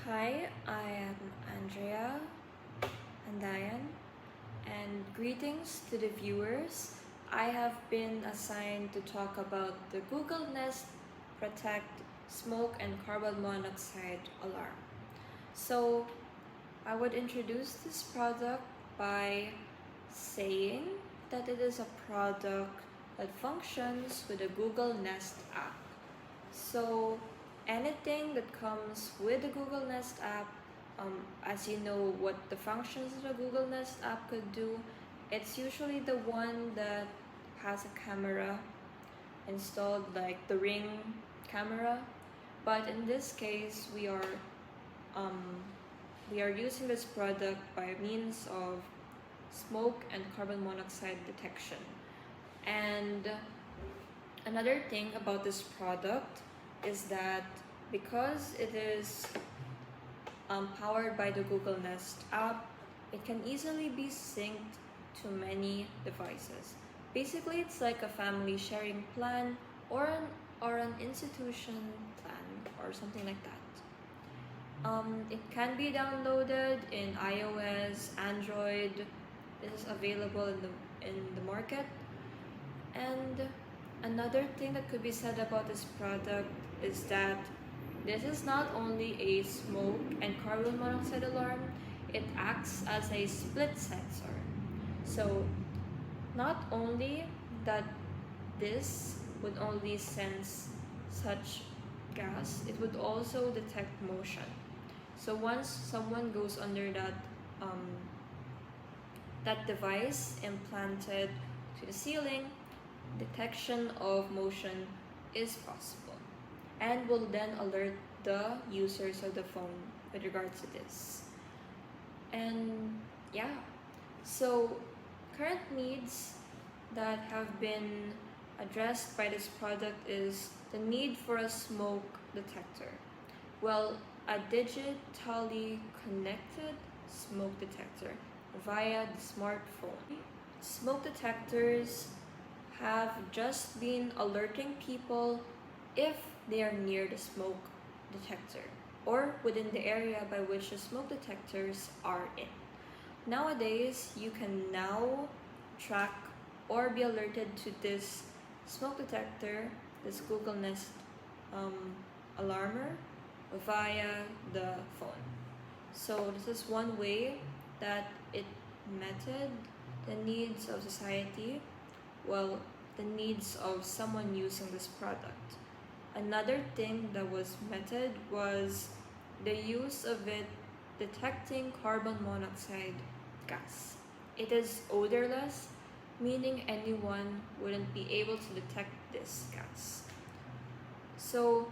Hi, I am Andrea and greetings to the viewers. I have been assigned to talk about the Google Nest Protect Smoke and Carbon Monoxide Alarm. So, I would introduce this product by saying that it is a product that functions with the Google Nest app. So anything that comes with the Google Nest app, as you know what the functions of the Google Nest app could do, it's usually the one that has a camera installed, like the Ring camera. But in this case, um, we are using this product by means of smoke and carbon monoxide detection. And another thing about this product is that because it is powered by the Google Nest app, it can easily be synced to many devices. Basically, it's like a family sharing plan or an institution plan or something like that. It can be downloaded in iOS, Android. It is available in the market. And another thing that could be said about this product is that this is not only a smoke and carbon monoxide alarm, it acts as a split sensor. So not only that this would only sense such gas, it would also detect motion. So once someone goes under um, that device implanted to the ceiling, detection of motion is possible and will then alert the users of the phone with regards to this. And yeah, so current needs that have been addressed by this product is the need for a smoke detector. Well, a digitally connected smoke detector via the smartphone. Smoke detectors have just been alerting people if they are near the smoke detector or within the area by which the smoke detectors are in. Nowadays, you can now track or be alerted to this smoke detector, this Google Nest alarmer via the phone. So this is one way that it met the needs of society, well, the needs of someone using this product. Another thing that was met was the use of it detecting carbon monoxide gas. It is odorless, meaning anyone wouldn't be able to detect this gas. So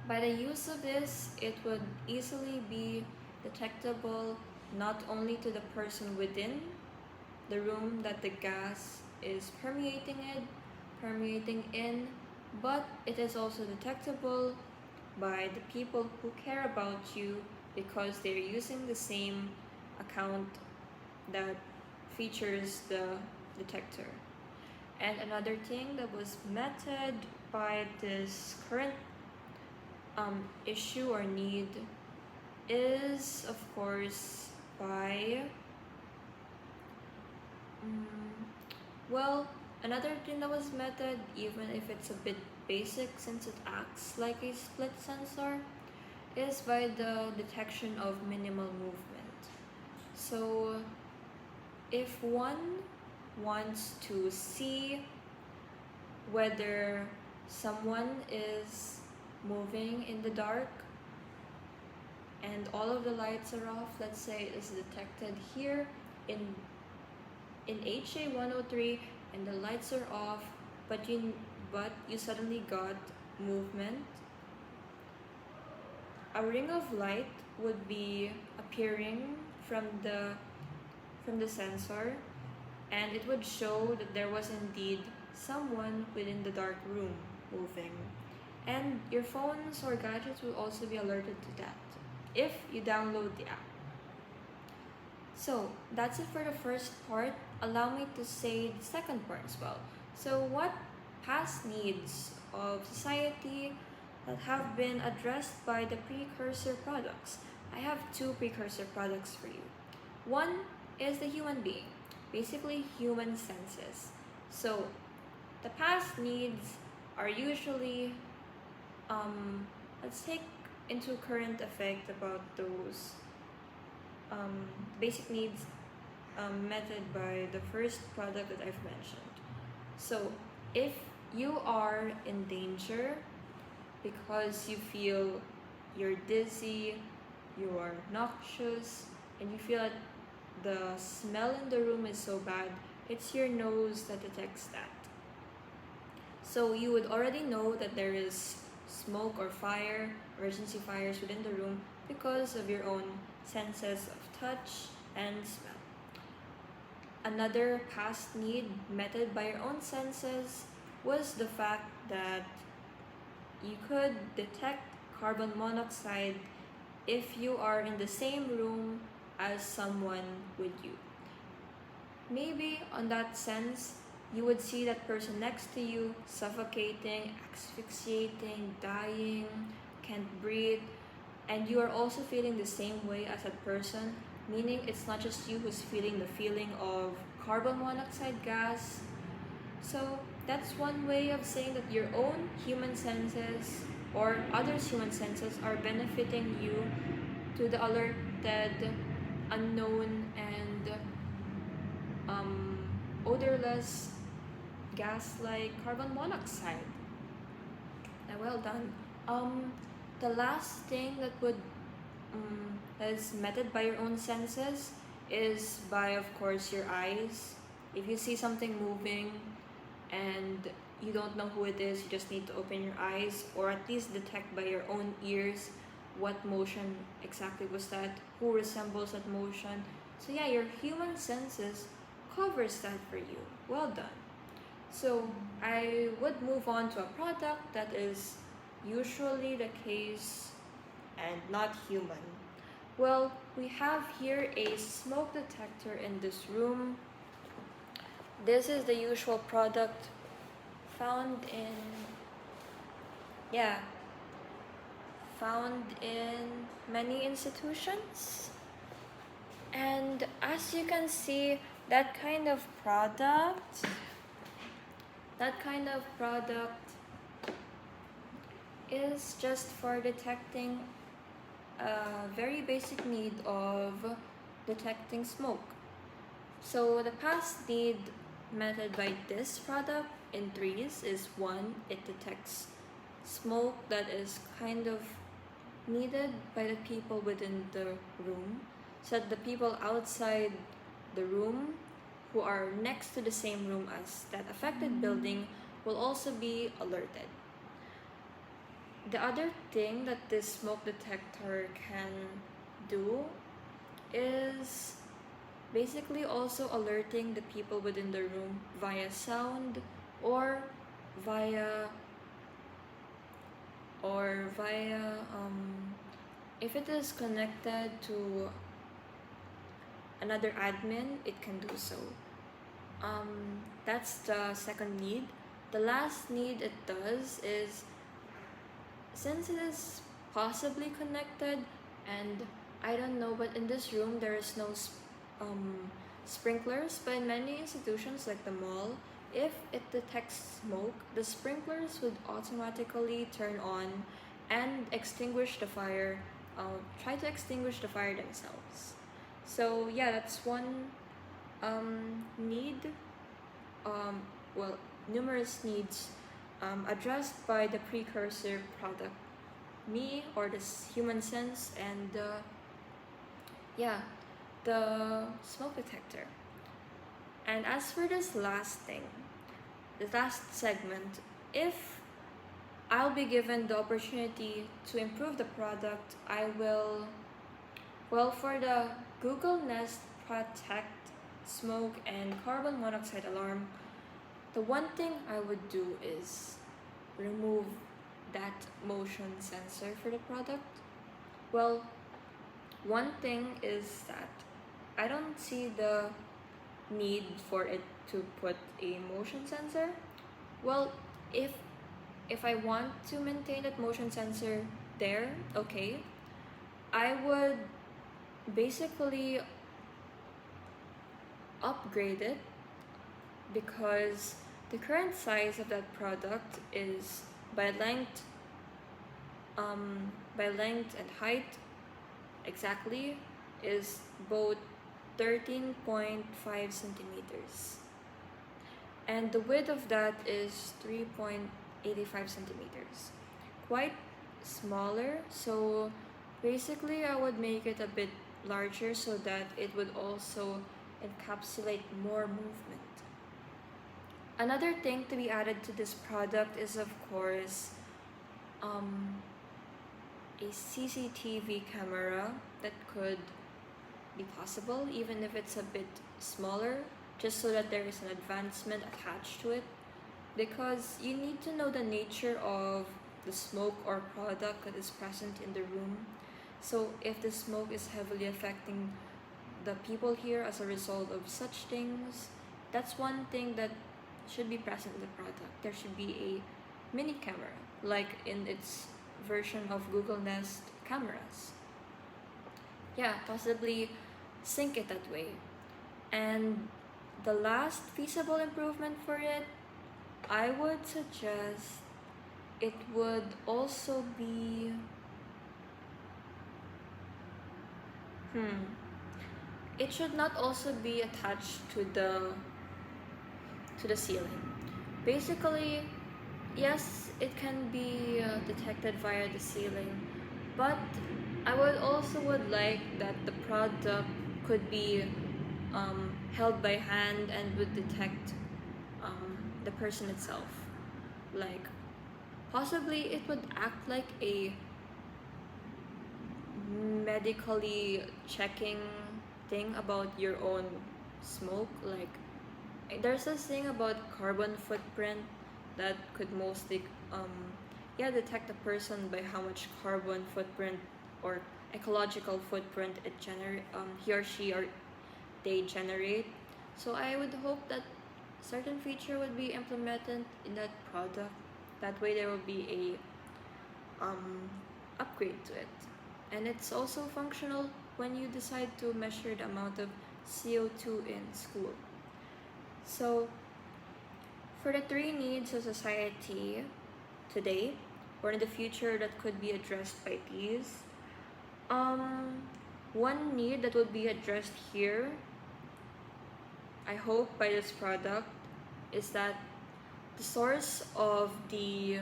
by the use of this, it would easily be detectable not only to the person within the room that the gas is permeating in, but it is also detectable by the people who care about you because they're using the same account that features the detector. And another thing that was met by this current issue or need is, of course, by well, another thing that was met, even if it's a bit basic since it acts like a split sensor, is by the detection of minimal movement. So if one wants to see whether someone is moving in the dark and all of the lights are off, let's say it is detected here in HA 103 and the lights are off, but you suddenly got movement, a ring of light would be appearing from the sensor, and it would show that there was indeed someone within the dark room moving. And your phones or gadgets will also be alerted to that if you download the app. So that's it for the first part. Allow me to say the second part as well. So what past needs of society that have been addressed by the precursor products. I have two precursor products for you. One is the human being, basically human senses. So the past needs are usually, let's take into current effect about those basic needs method by the first product that I've mentioned. So if you are in danger because you feel you're dizzy, you are noxious, and you feel that the smell in the room is so bad, it's your nose that detects that. So you would already know that there is smoke or fire, emergency fires within the room because of your own senses of touch and smell. Another past need met by your own senses was the fact that you could detect carbon monoxide if you are in the same room as someone with you. Maybe on that sense, you would see that person next to you suffocating, asphyxiating, dying, can't breathe, and you are also feeling the same way as that person, meaning it's not just you who's feeling the feeling of carbon monoxide gas. So that's one way of saying that your own human senses or others' human senses are benefiting you to the alerted, unknown, and odorless gas like carbon monoxide. Now, well done. The last thing that would that is meted by your own senses is by, of course, your eyes. If you see something moving and you don't know who it is, you just need to open your eyes or at least detect by your own ears what motion exactly was that, who resembles that motion. So yeah, your human senses covers that for you. Well done. So I would move on to a product that is usually the case and not human. Well, we have here a smoke detector in this room. This is the usual product found in, found in many institutions. And as you can see, that kind of product is just for detecting a very basic need of detecting smoke. So the past need method by this product in threes is one, it detects smoke that is kind of needed by the people within the room, so that the people outside the room who are next to the same room as that affected building will also be alerted. The other thing that this smoke detector can do is basically also alerting the people within the room via sound or via if it is connected to another admin, it can do so. That's the second need. The last need it does is, since it is possibly connected, and I don't know, but in this room there is no sprinklers, but in many institutions like the mall, if it detects smoke, the sprinklers would automatically turn on and extinguish the fire, try to extinguish the fire themselves. So yeah, that's one need, numerous needs addressed by the precursor product, me or this human sense, and the smoke detector. And as for this last thing, the last segment, if I'll be given the opportunity to improve the product, I will, for the Google Nest Protect Smoke and Carbon Monoxide Alarm, the one thing I would do is remove that motion sensor for the product. Well, one thing is that I don't see the need for it to put a motion sensor. Well, if if I want to maintain that motion sensor there, okay, I would basically upgrade it, because the current size of that product is by length, and height exactly, is both 13.5 centimeters, and the width of that is 3.85 centimeters, quite smaller. So basically I would make it a bit larger so that it would also encapsulate more movement. Another thing to be added to this product is, of course, a CCTV camera that could be possible, even if it's a bit smaller, just so that there is an advancement attached to it, because you need to know the nature of the smoke or product that is present in the room. So if the smoke is heavily affecting the people here as a result of such things, that's one thing that should be present in the product. There should be a mini camera, like in its version of Google Nest cameras. Yeah, possibly sync it that way. And the last feasible improvement for it, I would suggest it would also be it should not also be attached to the ceiling. Basically, yes, it can be detected via the ceiling, but I would like that the product could be held by hand and would detect the person itself. Like, possibly it would act like a medically checking thing about your own smoke. Like, there's this thing about carbon footprint that could mostly detect a person by how much carbon footprint or ecological footprint he or she or they generate. So I would hope that certain feature would be implemented in that product. That way there will be a upgrade to it, and it's also functional when you decide to measure the amount of CO2 in school. So for the three needs of society today or in the future that could be addressed by these, one need that would be addressed here, I hope, by this product, is that the source of the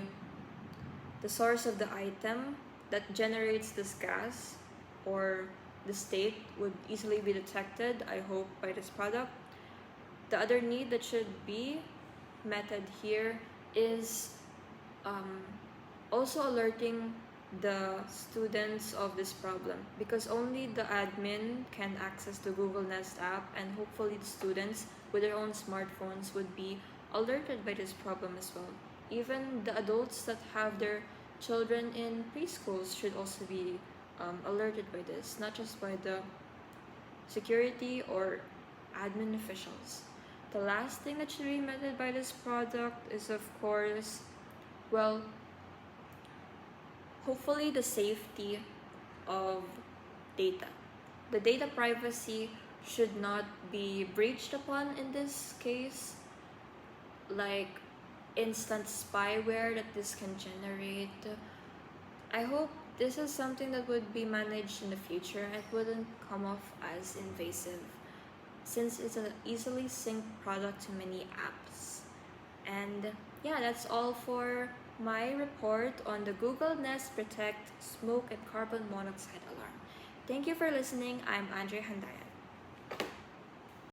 item that generates this gas or the state would easily be detected, I hope, by this product. The other need that should be met here is also alerting the students of this problem, because only the admin can access the Google Nest app, and hopefully the students with their own smartphones would be alerted by this problem as well. Even the adults that have their children in preschools should also be alerted by this, not just by the security or admin officials. The last thing that should be met by this product is, of course, well, hopefully the safety of data. The data privacy should not be breached upon in this case, like instant spyware that this can generate. I hope this is something that would be managed in the future and wouldn't come off as invasive, since it's an easily synced product to many apps. And yeah, that's all for my report on the Google Nest Protect Smoke and Carbon Monoxide Alarm. Thank you for listening. I'm Andrea Tech.